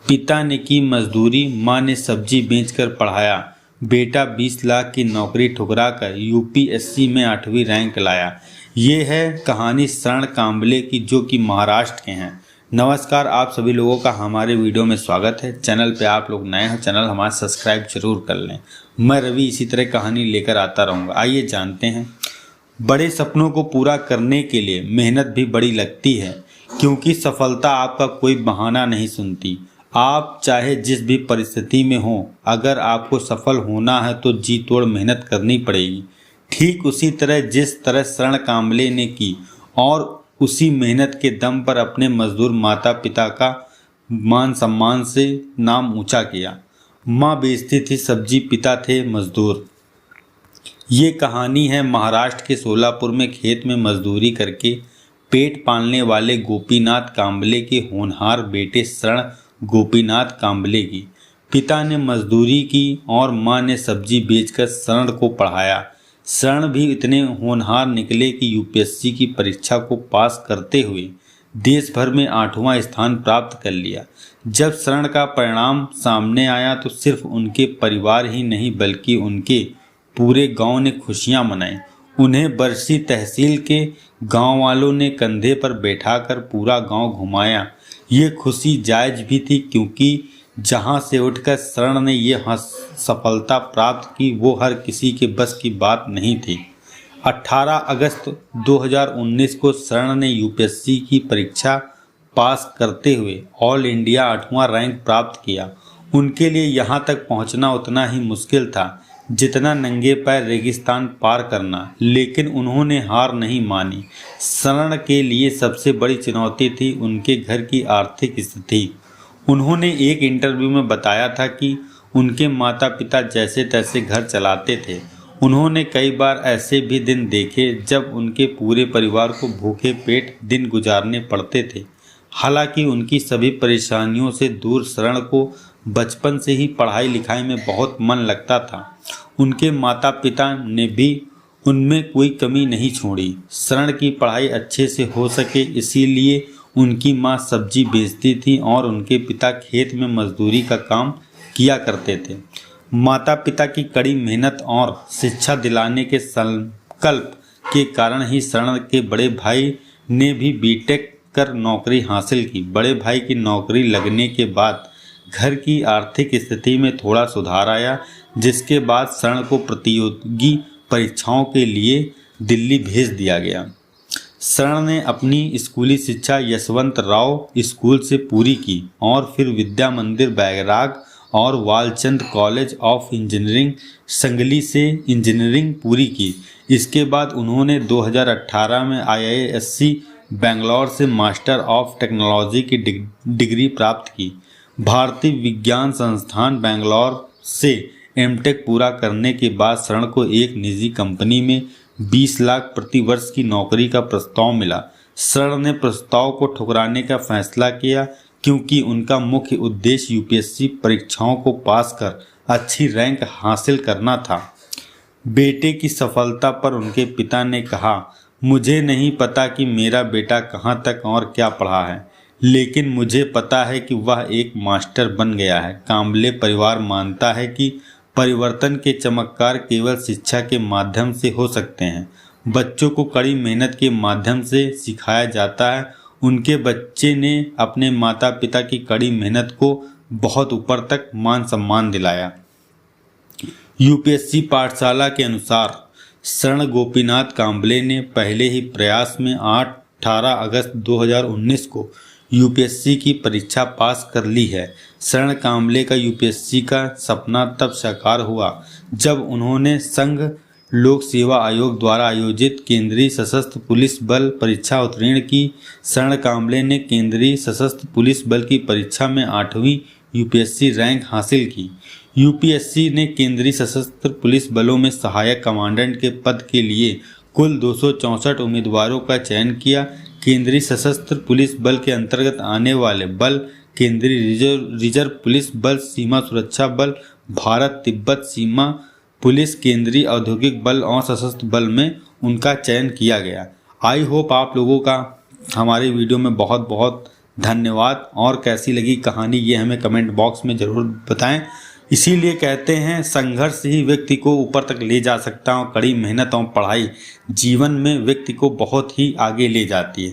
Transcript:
पिता ने की मजदूरी, माँ ने सब्जी बेचकर पढ़ाया, बेटा 20 लाख की नौकरी ठुकराकर यूपीएससी में 8वीं रैंक लाया। ये है कहानी शरण कांबले की, जो कि महाराष्ट्र के हैं। नमस्कार, आप सभी लोगों का हमारे वीडियो में स्वागत है। चैनल पे आप लोग नए हैं, चैनल हमारा सब्सक्राइब जरूर कर लें। मैं रवि इसी तरह कहानी लेकर आता रहूँगा। आइए जानते हैं। बड़े सपनों को पूरा करने के लिए मेहनत भी बड़ी लगती है, क्योंकि सफलता आपका कोई बहाना नहीं सुनती। आप चाहे जिस भी परिस्थिति में हो, अगर आपको सफल होना है तो जी तोड़ मेहनत करनी पड़ेगी। ठीक उसी तरह जिस तरह शरण कांबले ने की और उसी मेहनत के दम पर अपने मजदूर माता पिता का मान सम्मान से नाम ऊंचा किया। माँ बेचती थी सब्जी, पिता थे मजदूर। ये कहानी है महाराष्ट्र के सोलापुर में खेत में मजदूरी करके पेट पालने वाले गोपीनाथ कांबले के होनहार बेटे शरण गोपीनाथ कांबले की। पिता ने मजदूरी की और माँ ने सब्जी बेचकर शरण को पढ़ाया। शरण भी इतने होनहार निकले कि यूपीएससी की परीक्षा को पास करते हुए देश भर में 8वां स्थान प्राप्त कर लिया। जब शरण का परिणाम सामने आया तो सिर्फ उनके परिवार ही नहीं बल्कि उनके पूरे गांव ने खुशियां मनाई। उन्हें बरसी तहसील के गांव वालों ने कंधे पर बैठाकर पूरा गांव घुमाया। ये खुशी जायज भी थी, क्योंकि जहां से उठकर शरण ने ये सफलता प्राप्त की वो हर किसी के बस की बात नहीं थी। 18 अगस्त 2019 को शरण ने यूपीएससी की परीक्षा पास करते हुए ऑल इंडिया 8वां रैंक प्राप्त किया। उनके लिए यहां तक पहुंचना उतना ही मुश्किल था जितना नंगे पैर रेगिस्तान पार करना, लेकिन उन्होंने हार नहीं मानी। शरण के लिए सबसे बड़ी चुनौती थी उनके घर की आर्थिक स्थिति। उन्होंने एक इंटरव्यू में बताया था कि उनके माता पिता जैसे तैसे घर चलाते थे। उन्होंने कई बार ऐसे भी दिन देखे जब उनके पूरे परिवार को भूखे पेट दिन गुजारने पड़ते थे। हालांकि उनकी सभी परेशानियों से दूर शरण को बचपन से ही पढ़ाई लिखाई में बहुत मन लगता था। उनके माता पिता ने भी उनमें कोई कमी नहीं छोड़ी। शरण की पढ़ाई अच्छे से हो सके इसीलिए उनकी माँ सब्जी बेचती थी और उनके पिता खेत में मजदूरी का काम किया करते थे। माता पिता की कड़ी मेहनत और शिक्षा दिलाने के संकल्प के कारण ही शरण के बड़े भाई ने भी बीटेक कर नौकरी हासिल की। बड़े भाई की नौकरी लगने के बाद घर की आर्थिक स्थिति में थोड़ा सुधार आया, जिसके बाद शरण को प्रतियोगी परीक्षाओं के लिए दिल्ली भेज दिया गया। शरण ने अपनी स्कूली शिक्षा यशवंतराव स्कूल से पूरी की और फिर विद्या मंदिर बैराग और Walchand college of engineering Sangli से इंजीनियरिंग पूरी की। इसके बाद उन्होंने 2018 में IISc बेंगलोर से मास्टर ऑफ टेक्नोलॉजी की डिग्री प्राप्त की। भारतीय विज्ञान संस्थान बेंगलोर से एमटेक पूरा करने के बाद शरण को एक निजी कंपनी में 20 लाख प्रति वर्ष की नौकरी का प्रस्ताव मिला। शरण ने प्रस्ताव को ठुकराने का फैसला किया, क्योंकि उनका मुख्य उद्देश्य यूपीएससी परीक्षाओं को पास कर अच्छी रैंक हासिल करना था। बेटे की सफलता पर उनके पिता ने कहा, मुझे नहीं पता कि मेरा बेटा कहाँ तक और क्या पढ़ा है, लेकिन मुझे पता है कि वह एक मास्टर बन गया है। कांबले परिवार मानता है कि परिवर्तन के चमत्कार केवल शिक्षा के माध्यम से हो सकते हैं। बच्चों को कड़ी मेहनत के माध्यम से सिखाया जाता है। उनके बच्चे ने अपने माता पिता की कड़ी मेहनत को बहुत ऊपर तक मान सम्मान दिलाया। यूपीएससी पाठशाला के अनुसार शरण गोपीनाथ कांबले ने पहले ही प्रयास में 18 अगस्त 2019 को यूपीएससी की परीक्षा पास कर ली है। शरण कांबले का यूपीएससी का सपना तब साकार हुआ जब उन्होंने संघ लोक सेवा आयोग द्वारा आयोजित केंद्रीय सशस्त्र पुलिस बल परीक्षा उत्तीर्ण की। शरण कांबले ने केंद्रीय सशस्त्र पुलिस बल की परीक्षा में 8वीं यूपीएससी रैंक हासिल की। यूपीएससी ने केंद्रीय सशस्त्र पुलिस बलों में सहायक कमांडेंट के पद के लिए कुल 264 उम्मीदवारों का चयन किया। केंद्रीय सशस्त्र पुलिस बल के अंतर्गत आने वाले बल केंद्रीय रिजर्व पुलिस बल, सीमा सुरक्षा बल, भारत तिब्बत सीमा पुलिस, केंद्रीय औद्योगिक बल और सशस्त्र बल में उनका चयन किया गया। आई होप आप लोगों का हमारे वीडियो में बहुत बहुत धन्यवाद। और कैसी लगी कहानी ये हमें कमेंट बॉक्स में ज़रूर बताएं। इसीलिए कहते हैं संघर्ष ही व्यक्ति को ऊपर तक ले जा सकता है और कड़ी मेहनत और पढ़ाई जीवन में व्यक्ति को बहुत ही आगे ले जाती है।